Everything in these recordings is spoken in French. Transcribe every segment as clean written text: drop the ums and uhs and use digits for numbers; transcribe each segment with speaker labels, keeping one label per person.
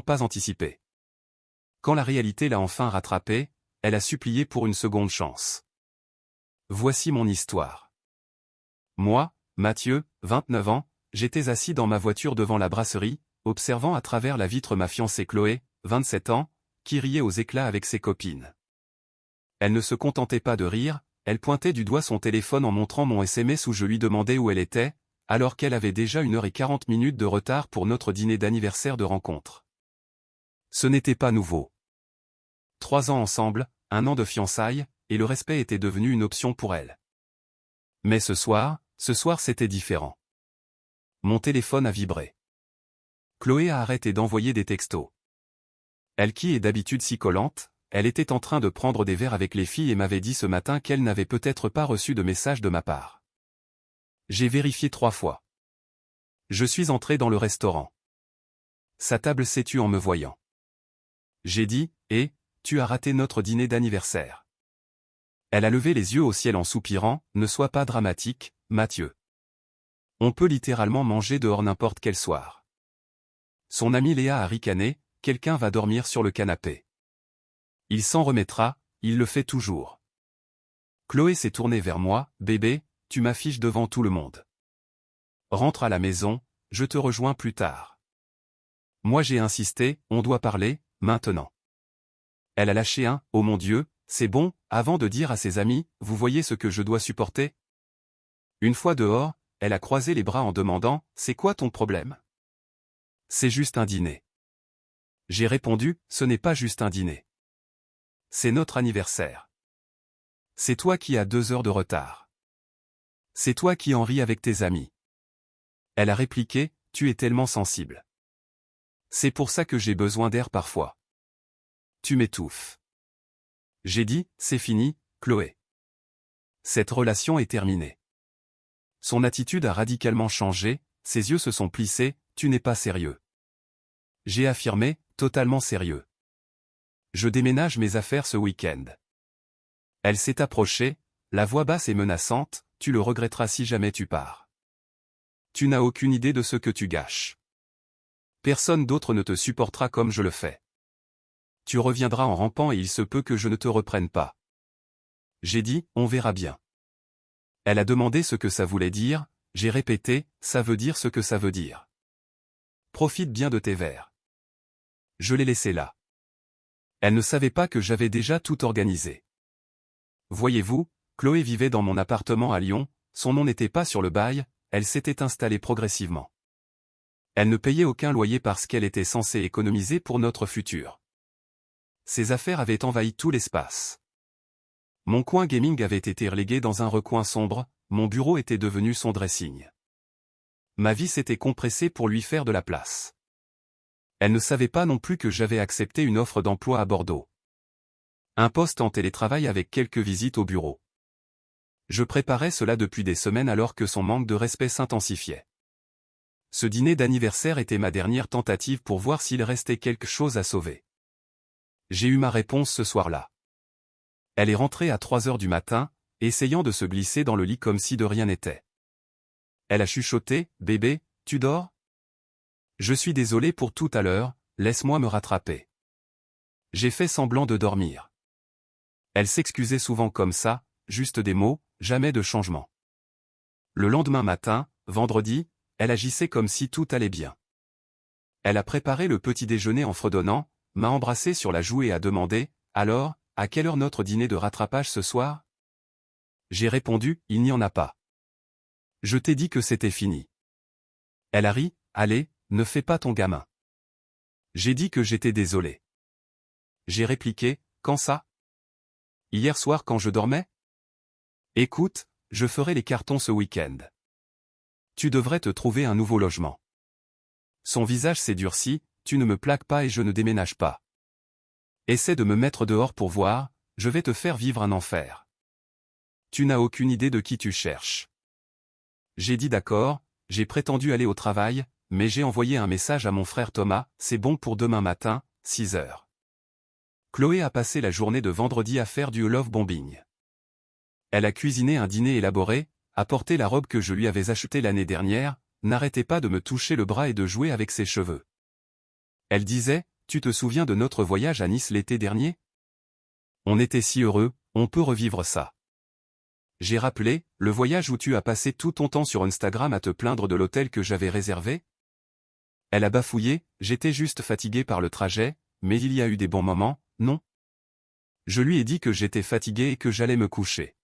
Speaker 1: pas anticipé. Quand la réalité l'a enfin rattrapée, elle a supplié pour une seconde chance. Voici mon histoire. Moi, Mathieu, 29 ans, j'étais assis dans ma voiture devant la brasserie, observant à travers la vitre ma fiancée Chloé, 27 ans, qui riait aux éclats avec ses copines. Elle ne se contentait pas de rire, elle pointait du doigt son téléphone en montrant mon SMS où je lui demandais où elle était, alors qu'elle avait déjà 1h40 de retard pour notre dîner d'anniversaire de rencontre. Ce n'était pas nouveau. 3 ans ensemble, 1 an de fiançailles, et le respect était devenu une option pour elle. Mais ce soir c'était différent. Mon téléphone a vibré. Chloé a arrêté d'envoyer des textos. Elle qui est d'habitude si collante, elle était en train de prendre des verres avec les filles et m'avait dit ce matin qu'elle n'avait peut-être pas reçu de message de ma part. J'ai vérifié 3 fois. Je suis entré dans le restaurant. Sa table s'est tue en me voyant. J'ai dit, tu as raté notre dîner d'anniversaire. Elle a levé les yeux au ciel en soupirant, ne sois pas dramatique, Mathieu. On peut littéralement manger dehors n'importe quel soir. Son amie Léa a ricané, quelqu'un va dormir sur le canapé. Il s'en remettra, il le fait toujours. Chloé s'est tournée vers moi, bébé, tu m'affiches devant tout le monde. Rentre à la maison, je te rejoins plus tard. Moi j'ai insisté, on doit parler, maintenant. Elle a lâché un, oh mon Dieu, c'est bon, avant de dire à ses amis, vous voyez ce que je dois supporter? Une fois dehors, elle a croisé les bras en demandant, c'est quoi ton problème? C'est juste un dîner. J'ai répondu, ce n'est pas juste un dîner. C'est notre anniversaire. C'est toi qui as 2 heures de retard. C'est toi qui en ris avec tes amis. Elle a répliqué, tu es tellement sensible. C'est pour ça que j'ai besoin d'air parfois. Tu m'étouffes. J'ai dit, c'est fini, Chloé. Cette relation est terminée. Son attitude a radicalement changé, ses yeux se sont plissés, tu n'es pas sérieux. J'ai affirmé, totalement sérieux. Je déménage mes affaires ce week-end. Elle s'est approchée, la voix basse et menaçante, tu le regretteras si jamais tu pars. Tu n'as aucune idée de ce que tu gâches. Personne d'autre ne te supportera comme je le fais. Tu reviendras en rampant et il se peut que je ne te reprenne pas. J'ai dit, on verra bien. Elle a demandé ce que ça voulait dire, j'ai répété, ça veut dire ce que ça veut dire. Profite bien de tes verres. Je l'ai laissée là. Elle ne savait pas que j'avais déjà tout organisé. Voyez-vous, Chloé vivait dans mon appartement à Lyon, son nom n'était pas sur le bail, elle s'était installée progressivement. Elle ne payait aucun loyer parce qu'elle était censée économiser pour notre futur. Ses affaires avaient envahi tout l'espace. Mon coin gaming avait été relégué dans un recoin sombre, mon bureau était devenu son dressing. Ma vie s'était compressée pour lui faire de la place. Elle ne savait pas non plus que j'avais accepté une offre d'emploi à Bordeaux. Un poste en télétravail avec quelques visites au bureau. Je préparais cela depuis des semaines alors que son manque de respect s'intensifiait. Ce dîner d'anniversaire était ma dernière tentative pour voir s'il restait quelque chose à sauver. J'ai eu ma réponse ce soir-là. Elle est rentrée à 3 heures du matin, essayant de se glisser dans le lit comme si de rien n'était. Elle a chuchoté, bébé, tu dors? Je suis désolé pour tout à l'heure, laisse-moi me rattraper. J'ai fait semblant de dormir. Elle s'excusait souvent comme ça, juste des mots, jamais de changement. Le lendemain matin, vendredi, elle agissait comme si tout allait bien. Elle a préparé le petit déjeuner en fredonnant, m'a embrassé sur la joue et a demandé, alors, à quelle heure notre dîner de rattrapage ce soir? J'ai répondu, il n'y en a pas. Je t'ai dit que c'était fini. Elle a ri, allez, ne fais pas ton gamin. J'ai dit que j'étais désolé. J'ai répliqué, quand ça? Hier soir quand je dormais? Écoute, je ferai les cartons ce week-end. Tu devrais te trouver un nouveau logement. Son visage s'est durci, tu ne me plaques pas et je ne déménage pas. Essaie de me mettre dehors pour voir, je vais te faire vivre un enfer. Tu n'as aucune idée de qui tu cherches. J'ai dit d'accord, j'ai prétendu aller au travail, mais j'ai envoyé un message à mon frère Thomas, c'est bon pour demain matin, 6 heures. Chloé a passé la journée de vendredi à faire du love bombing. Elle a cuisiné un dîner élaboré, a porté la robe que je lui avais achetée l'année dernière, n'arrêtait pas de me toucher le bras et de jouer avec ses cheveux. Elle disait, tu te souviens de notre voyage à Nice l'été dernier? On était si heureux, on peut revivre ça. J'ai rappelé, le voyage où tu as passé tout ton temps sur Instagram à te plaindre de l'hôtel que j'avais réservé? Elle a bafouillé, j'étais juste fatigué par le trajet, mais il y a eu des bons moments, non? Je lui ai dit que j'étais fatigué et que j'allais me coucher.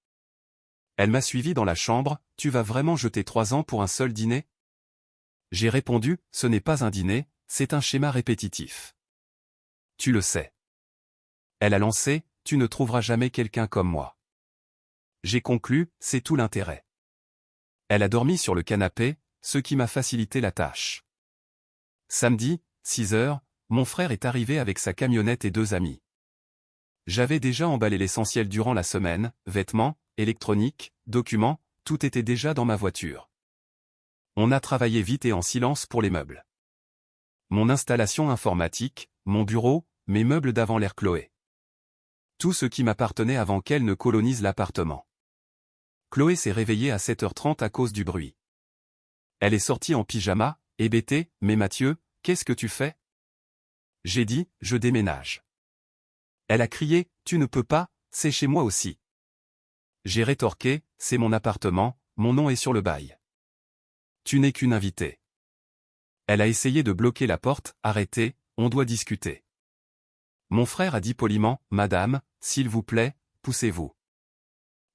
Speaker 1: Elle m'a suivi dans la chambre, tu vas vraiment jeter 3 ans pour un seul dîner? J'ai répondu, ce n'est pas un dîner, c'est un schéma répétitif. Tu le sais. Elle a lancé, tu ne trouveras jamais quelqu'un comme moi. J'ai conclu, c'est tout l'intérêt. Elle a dormi sur le canapé, ce qui m'a facilité la tâche. Samedi, 6 heures, mon frère est arrivé avec sa camionnette et 2 amis. J'avais déjà emballé l'essentiel durant la semaine, vêtements, électronique, documents, tout était déjà dans ma voiture. On a travaillé vite et en silence pour les meubles. Mon installation informatique, mon bureau, mes meubles d'avant l'ère Chloé. Tout ce qui m'appartenait avant qu'elle ne colonise l'appartement. Chloé s'est réveillée à 7h30 à cause du bruit. Elle est sortie en pyjama, hébétée, mais Mathieu, qu'est-ce que tu fais? J'ai dit, je déménage. Elle a crié, tu ne peux pas, c'est chez moi aussi. J'ai rétorqué, c'est mon appartement, mon nom est sur le bail. Tu n'es qu'une invitée. Elle a essayé de bloquer la porte, arrêtez, on doit discuter. Mon frère a dit poliment, madame, s'il vous plaît, poussez-vous.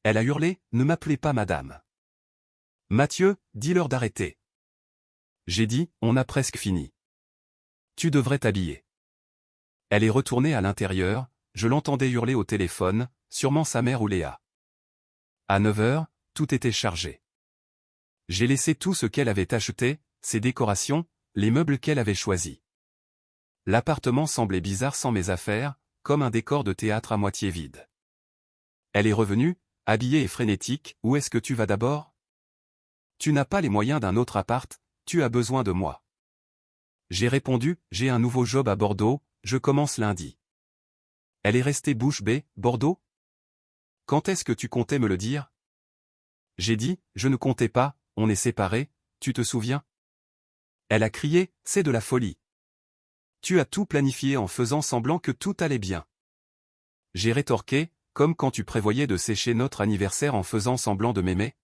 Speaker 1: Elle a hurlé, ne m'appelez pas madame. Mathieu, dis-leur d'arrêter. J'ai dit, on a presque fini. Tu devrais t'habiller. Elle est retournée à l'intérieur, je l'entendais hurler au téléphone, sûrement sa mère ou Léa. À 9h, tout était chargé. J'ai laissé tout ce qu'elle avait acheté, ses décorations, les meubles qu'elle avait choisis. L'appartement semblait bizarre sans mes affaires, comme un décor de théâtre à moitié vide. Elle est revenue, habillée et frénétique, où est-ce que tu vas d'abord? Tu n'as pas les moyens d'un autre appart, tu as besoin de moi. J'ai répondu, j'ai un nouveau job à Bordeaux, je commence lundi. Elle est restée bouche bée, Bordeaux? Quand est-ce que tu comptais me le dire? J'ai dit, je ne comptais pas, on est séparés, tu te souviens? Elle a crié, c'est de la folie. Tu as tout planifié en faisant semblant que tout allait bien. J'ai rétorqué, comme quand tu prévoyais de sécher notre anniversaire en faisant semblant de m'aimer.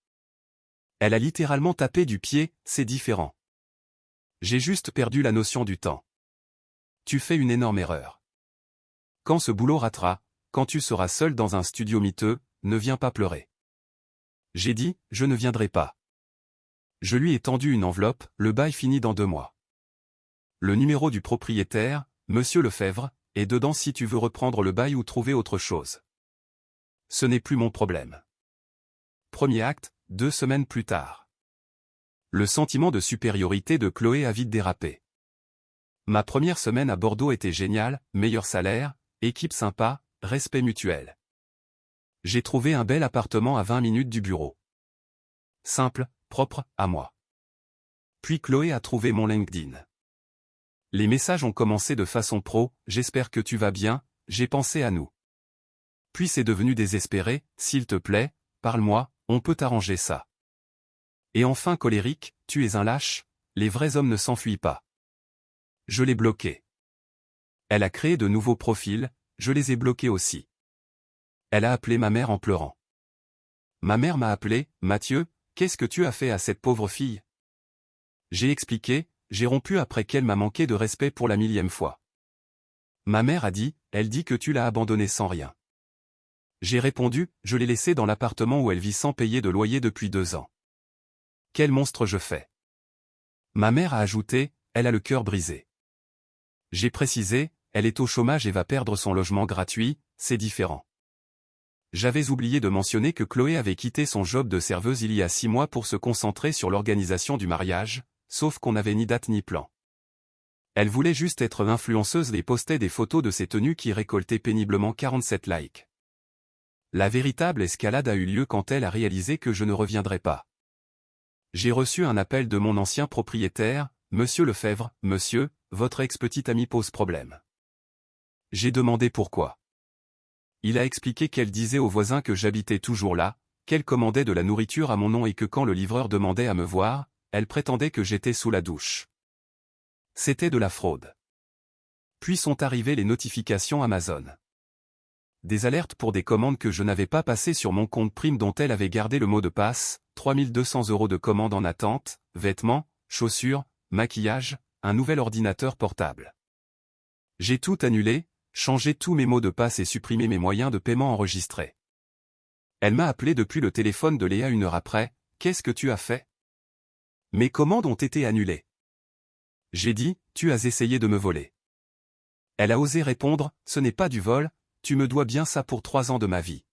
Speaker 1: Elle a littéralement tapé du pied, c'est différent. J'ai juste perdu la notion du temps. Tu fais une énorme erreur. Quand ce boulot ratera, quand tu seras seul dans un studio miteux, ne viens pas pleurer. J'ai dit, je ne viendrai pas. Je lui ai tendu une enveloppe, le bail finit dans 2 mois. Le numéro du propriétaire, Monsieur Lefebvre, est dedans si tu veux reprendre le bail ou trouver autre chose. Ce n'est plus mon problème. Premier acte, 2 semaines plus tard. Le sentiment de supériorité de Chloé a vite dérapé. Ma première semaine à Bordeaux était géniale, meilleur salaire, équipe sympa, respect mutuel. J'ai trouvé un bel appartement à 20 minutes du bureau. Simple, propre, à moi. Puis Chloé a trouvé mon LinkedIn. Les messages ont commencé de façon pro, j'espère que tu vas bien, j'ai pensé à nous. Puis c'est devenu désespéré, s'il te plaît, parle-moi, on peut arranger ça. Et enfin colérique, tu es un lâche, les vrais hommes ne s'enfuient pas. Je l'ai bloqué. Elle a créé de nouveaux profils, je les ai bloqués aussi. Elle a appelé ma mère en pleurant. Ma mère m'a appelé, Mathieu, qu'est-ce que tu as fait à cette pauvre fille? J'ai expliqué, j'ai rompu après qu'elle m'a manqué de respect pour la 1000e fois. Ma mère a dit, elle dit que tu l'as abandonnée sans rien. J'ai répondu, je l'ai laissée dans l'appartement où elle vit sans payer de loyer depuis 2 ans. Quel monstre je fais? Ma mère a ajouté, elle a le cœur brisé. J'ai précisé, elle est au chômage et va perdre son logement gratuit, c'est différent. J'avais oublié de mentionner que Chloé avait quitté son job de serveuse il y a 6 mois pour se concentrer sur l'organisation du mariage, sauf qu'on n'avait ni date ni plan. Elle voulait juste être influenceuse et postait des photos de ses tenues qui récoltaient péniblement 47 likes. La véritable escalade a eu lieu quand elle a réalisé que je ne reviendrais pas. J'ai reçu un appel de mon ancien propriétaire, Monsieur Lefebvre, Monsieur, votre ex-petite amie pose problème. J'ai demandé pourquoi. Il a expliqué qu'elle disait aux voisins que j'habitais toujours là, qu'elle commandait de la nourriture à mon nom et que quand le livreur demandait à me voir, elle prétendait que j'étais sous la douche. C'était de la fraude. Puis sont arrivées les notifications Amazon. Des alertes pour des commandes que je n'avais pas passées sur mon compte Prime dont elle avait gardé le mot de passe, 3200 € de commandes en attente, vêtements, chaussures, maquillage, un nouvel ordinateur portable. J'ai tout annulé, changé tous mes mots de passe et supprimé mes moyens de paiement enregistrés. Elle m'a appelé depuis le téléphone de Léa 1 heure après. « Qu'est-ce que tu as fait ? Mes commandes ont été annulées. » J'ai dit, « Tu as essayé de me voler. » Elle a osé répondre, « Ce n'est pas du vol, tu me dois bien ça pour 3 ans de ma vie. »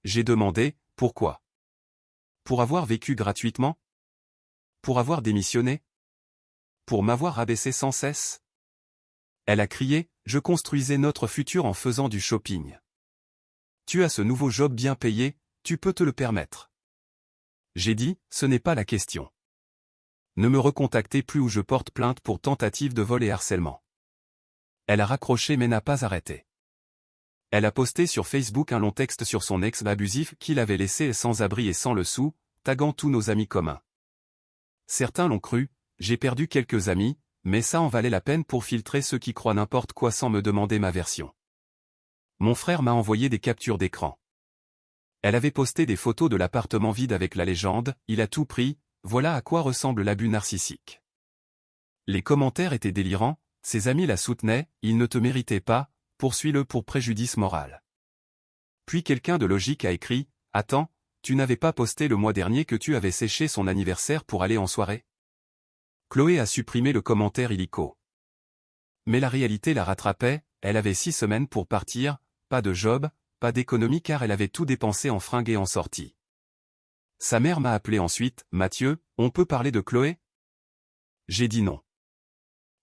Speaker 1: J'ai demandé, « Pourquoi ? Pour avoir vécu gratuitement ? Pour avoir démissionné ? Pour m'avoir abaissé sans cesse ? » Elle a crié, « Je construisais notre futur en faisant du shopping. Tu as ce nouveau job bien payé, tu peux te le permettre. » J'ai dit, « Ce n'est pas la question. Ne me recontactez plus ou je porte plainte pour tentative de vol et harcèlement. » Elle a raccroché mais n'a pas arrêté. Elle a posté sur Facebook un long texte sur son ex abusif qu'il avait laissé sans abri et sans le sou, taguant tous nos amis communs. Certains l'ont cru, j'ai perdu quelques amis, mais ça en valait la peine pour filtrer ceux qui croient n'importe quoi sans me demander ma version. Mon frère m'a envoyé des captures d'écran. Elle avait posté des photos de l'appartement vide avec la légende, « Il a tout pris, voilà à quoi ressemble l'abus narcissique. » Les commentaires étaient délirants, ses amis la soutenaient, « Il ne te méritait pas, poursuis-le pour préjudice moral. » Puis quelqu'un de logique a écrit, « Attends, tu n'avais pas posté le mois dernier que tu avais séché son anniversaire pour aller en soirée ?» Chloé a supprimé le commentaire illico. Mais la réalité la rattrapait, elle avait 6 semaines pour partir, pas de job, pas d'économie car elle avait tout dépensé en fringues et en sorties. Sa mère m'a appelé ensuite, « Mathieu, on peut parler de Chloé ?» J'ai dit non.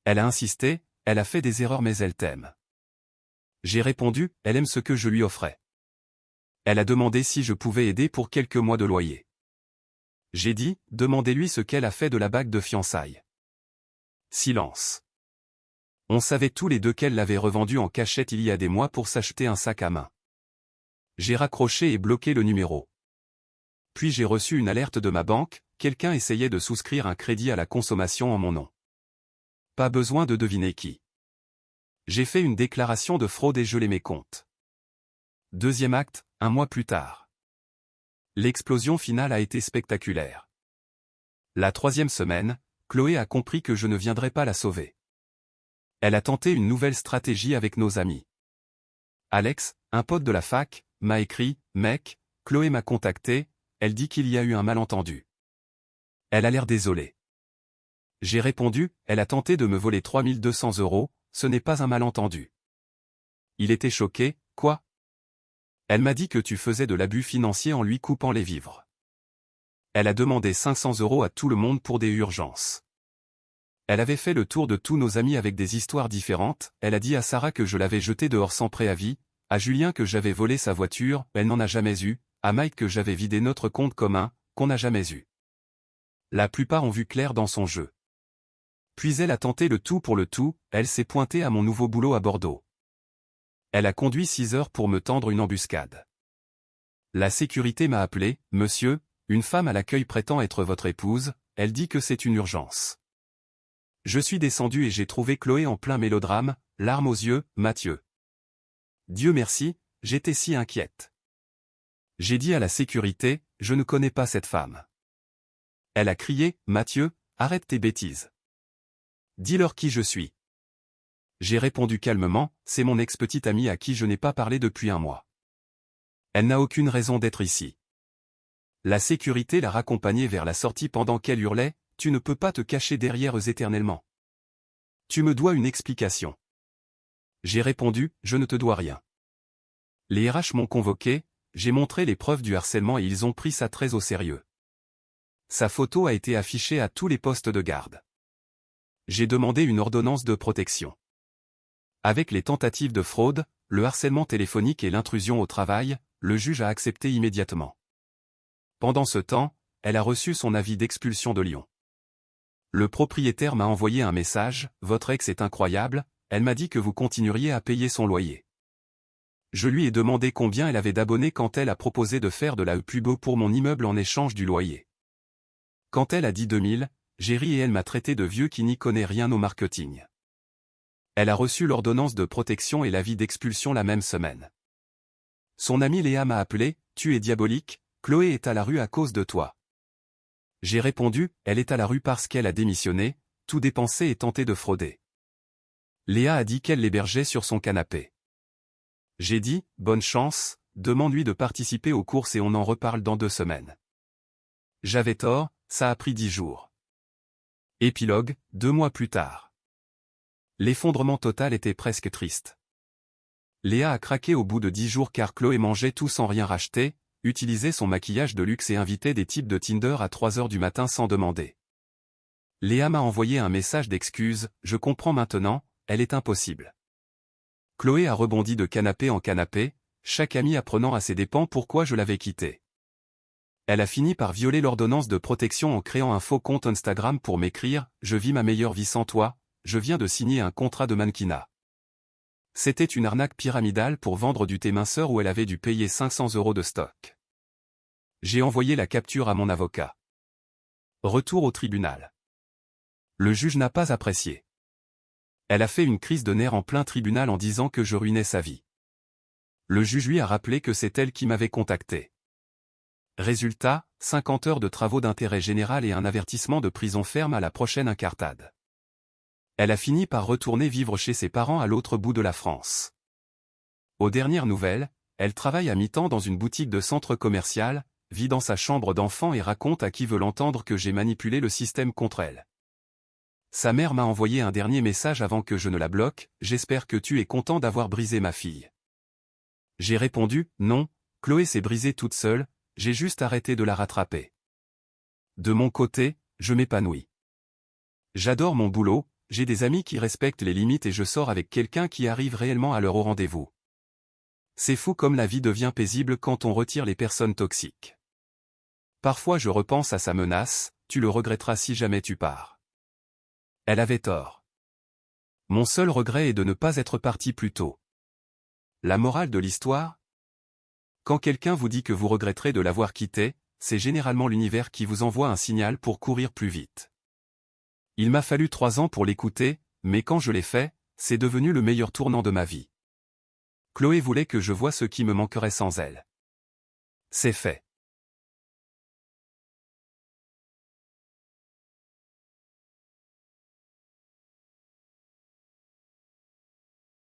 Speaker 1: Elle a insisté, elle a fait des erreurs mais elle t'aime. J'ai répondu, elle aime ce que je lui offrais. Elle a demandé si je pouvais aider pour quelques mois de loyer. J'ai dit, demandez-lui ce qu'elle a fait de la bague de fiançailles. Silence. On savait tous les deux qu'elle l'avait revendue en cachette il y a des mois pour s'acheter un sac à main. J'ai raccroché et bloqué le numéro. Puis j'ai reçu une alerte de ma banque, quelqu'un essayait de souscrire un crédit à la consommation en mon nom. Pas besoin de deviner qui. J'ai fait une déclaration de fraude et gelé mes comptes. Deuxième acte, 1 mois plus tard. L'explosion finale a été spectaculaire. La 3e semaine, Chloé a compris que je ne viendrais pas la sauver. Elle a tenté une nouvelle stratégie avec nos amis. Alex, un pote de la fac, m'a écrit, « Mec, Chloé m'a contacté, elle dit qu'il y a eu un malentendu. Elle a l'air désolée. » J'ai répondu, « Elle a tenté de me voler 3200 €, ce n'est pas un malentendu. » Il était choqué, « Quoi ? Elle m'a dit que tu faisais de l'abus financier en lui coupant les vivres. » Elle a demandé 500 € à tout le monde pour des urgences. Elle avait fait le tour de tous nos amis avec des histoires différentes, elle a dit à Sarah que je l'avais jeté dehors sans préavis, à Julien que j'avais volé sa voiture, elle n'en a jamais eu, à Mike que j'avais vidé notre compte commun, qu'on n'a jamais eu. La plupart ont vu clair dans son jeu. Puis elle a tenté le tout pour le tout, elle s'est pointée à mon nouveau boulot à Bordeaux. Elle a conduit 6 heures pour me tendre une embuscade. La sécurité m'a appelé, « Monsieur, une femme à l'accueil prétend être votre épouse, elle dit que c'est une urgence. » Je suis descendu et j'ai trouvé Chloé en plein mélodrame, larmes aux yeux, « Mathieu. Dieu merci, j'étais si inquiète. » J'ai dit à la sécurité, « Je ne connais pas cette femme. » Elle a crié, « Mathieu, arrête tes bêtises. Dis-leur qui je suis. » J'ai répondu calmement, « C'est mon ex-petite amie à qui je n'ai pas parlé depuis 1 mois. Elle n'a aucune raison d'être ici. » La sécurité l'a raccompagnée vers la sortie pendant qu'elle hurlait, « Tu ne peux pas te cacher derrière eux éternellement. Tu me dois une explication. » J'ai répondu, « Je ne te dois rien. » Les RH m'ont convoqué, j'ai montré les preuves du harcèlement et ils ont pris ça très au sérieux. Sa photo a été affichée à tous les postes de garde. J'ai demandé une ordonnance de protection. Avec les tentatives de fraude, le harcèlement téléphonique et l'intrusion au travail, le juge a accepté immédiatement. Pendant ce temps, elle a reçu son avis d'expulsion de Lyon. Le propriétaire m'a envoyé un message, « Votre ex est incroyable, elle m'a dit que vous continueriez à payer son loyer. » Je lui ai demandé combien elle avait d'abonnés quand elle a proposé de faire de la pub pour mon immeuble en échange du loyer. Quand elle a dit 2000, j'ai ri et elle m'a traité de vieux qui n'y connaît rien au marketing. Elle a reçu l'ordonnance de protection et l'avis d'expulsion la même semaine. Son amie Léa m'a appelé, tu es diabolique, Chloé est à la rue à cause de toi. J'ai répondu, elle est à la rue parce qu'elle a démissionné, tout dépensé et tenté de frauder. Léa a dit qu'elle l'hébergeait sur son canapé. J'ai dit, bonne chance, demande-lui de participer aux courses et on en reparle dans 2 semaines. J'avais tort, ça a pris 10 jours. Épilogue, 2 mois plus tard. L'effondrement total était presque triste. Léa a craqué au bout de 10 jours car Chloé mangeait tout sans rien racheter, utilisait son maquillage de luxe et invitait des types de Tinder à 3 heures du matin sans demander. Léa m'a envoyé un message d'excuse, je comprends maintenant, elle est impossible. Chloé a rebondi de canapé en canapé, chaque amie apprenant à ses dépens pourquoi je l'avais quittée. Elle a fini par violer l'ordonnance de protection en créant un faux compte Instagram pour m'écrire « Je vis ma meilleure vie sans toi, je viens de signer un contrat de mannequinat ». C'était une arnaque pyramidale pour vendre du thé minceur où elle avait dû payer 500 € de stock. J'ai envoyé la capture à mon avocat. Retour au tribunal. Le juge n'a pas apprécié. Elle a fait une crise de nerfs en plein tribunal en disant que je ruinais sa vie. Le juge lui a rappelé que c'est elle qui m'avait contacté. Résultat, 50 heures de travaux d'intérêt général et un avertissement de prison ferme à la prochaine incartade. Elle a fini par retourner vivre chez ses parents à l'autre bout de la France. Aux dernières nouvelles, elle travaille à mi-temps dans une boutique de centre commercial, vit dans sa chambre d'enfant et raconte à qui veut l'entendre que j'ai manipulé le système contre elle. Sa mère m'a envoyé un dernier message avant que je ne la bloque, j'espère que tu es content d'avoir brisé ma fille. J'ai répondu, non, Chloé s'est brisée toute seule, j'ai juste arrêté de la rattraper. De mon côté, je m'épanouis. J'adore mon boulot, j'ai des amis qui respectent les limites et je sors avec quelqu'un qui arrive réellement à l'heure au rendez-vous. C'est fou comme la vie devient paisible quand on retire les personnes toxiques. Parfois je repense à sa menace, tu le regretteras si jamais tu pars. Elle avait tort. Mon seul regret est de ne pas être parti plus tôt. La morale de l'histoire ? Quand quelqu'un vous dit que vous regretterez de l'avoir quitté, c'est généralement l'univers qui vous envoie un signal pour courir plus vite. Il m'a fallu 3 ans pour l'écouter, mais quand je l'ai fait, c'est devenu le meilleur tournant de ma vie. Chloé voulait que je voie ce qui me manquerait sans elle. C'est fait.